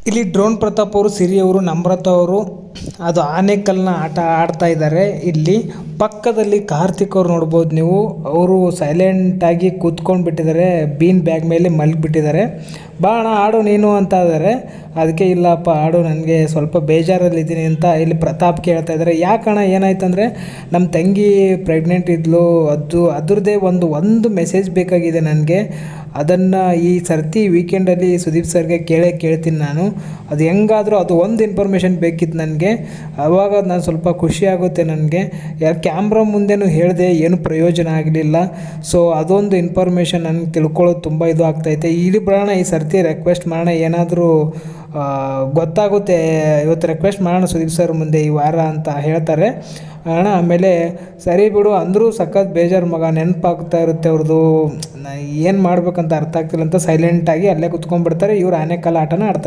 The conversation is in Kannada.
ಇಲ್ಲಿ ಡ್ರೋನ್ ಪ್ರತಾಪ್ ಅವರು, ಸಿರಿ ಅವರು, ನಮ್ರತಾ ಅವರು ಅದು ಆನೆಕಲ್ನ ಆಟ ಆಡ್ತಾ ಇದ್ದಾರೆ. ಇಲ್ಲಿ ಪಕ್ಕದಲ್ಲಿ ಕಾರ್ತಿಕ್ ಅವ್ರು ನೋಡ್ಬೋದು ನೀವು, ಅವರು ಸೈಲೆಂಟಾಗಿ ಕೂತ್ಕೊಂಡು ಬಿಟ್ಟಿದ್ದಾರೆ, ಬೀನ್ ಬ್ಯಾಗ್ ಮೇಲೆ ಮಲಗಿಬಿಟ್ಟಿದ್ದಾರೆ. ಬಾ ಅಣ್ಣ ಆಡು ನೀನು ಅಂತ ಇದ್ದಾರೆ. ಅದಕ್ಕೆ ಇಲ್ಲಪ್ಪ ಆಡು, ನನಗೆ ಸ್ವಲ್ಪ ಬೇಜಾರಲ್ಲಿದ್ದೀನಿ ಅಂತ ಇಲ್ಲಿ ಪ್ರತಾಪ್ ಕೇಳ್ತಾ ಇದ್ದಾರೆ. ಯಾಕಣ್ಣ ಏನಾಯ್ತಂದರೆ ನಮ್ಮ ತಂಗಿ ಪ್ರೆಗ್ನೆಂಟ್ ಇದ್ಲು, ಅದ್ರದ್ದೇ ಒಂದು ಮೆಸೇಜ್ ಬೇಕಾಗಿದೆ ನನಗೆ. ಅದನ್ನು ಈ ಸರ್ತಿ ವೀಕೆಂಡಲ್ಲಿ ಸುದೀಪ್ ಸರ್ಗೆ ಕೇಳ್ತೀನಿ ನಾನು. ಅದು ಹೆಂಗಾದರೂ ಅದು ಒಂದು ಇನ್ಫಾರ್ಮೇಷನ್ ಬೇಕಿತ್ತು ನನಗೆ. ಆವಾಗ ನಾನು ಸ್ವಲ್ಪ ಖುಷಿಯಾಗುತ್ತೆ ನನಗೆ. ಕ್ಯಾಮ್ರಾ ಮುಂದೆನೂ ಹೇಳಿದೆ, ಏನು ಪ್ರಯೋಜನ ಆಗಲಿಲ್ಲ. ಸೊ ಅದೊಂದು ಇನ್ಫಾರ್ಮೇಷನ್ ನನಗೆ ತಿಳ್ಕೊಳ್ಳೋದು ತುಂಬ ಇದು ಆಗ್ತೈತೆ. ಇಲ್ಲಿ ಬರೋಣ, ಈ ಸರ್ತಿ ರಿಕ್ವೆಸ್ಟ್ ಮಾಡೋಣ, ಏನಾದರೂ ಗೊತ್ತಾಗುತ್ತೆ. ಇವತ್ತು ರಿಕ್ವೆಸ್ಟ್ ಮಾಡೋಣ ಸುದೀಪ್ ಸರ್ ಮುಂದೆ ಈ ವಾರ ಅಂತ ಹೇಳ್ತಾರೆ ಅಣ್ಣ. ಆಮೇಲೆ ಸರಿ ಬಿಡು ಅಂದರೂ ಸಖತ್ ಬೇಜಾರು ಮಗ, ನೆನಪಾಗ್ತಾ ಇರುತ್ತೆ ಅವ್ರದ್ದು, ಏನು ಮಾಡ್ಬೇಕಂತ ಅರ್ಥ ಆಗ್ತಿಲ್ಲ ಅಂತ ಸೈಲೆಂಟಾಗಿ ಅಲ್ಲೇ ಕುತ್ಕೊಂಡ್ಬಿಡ್ತಾರೆ. ಇವ್ರು ಆನೆಕಲ್ ಆಟನ ಆಡ್ತಾರೆ.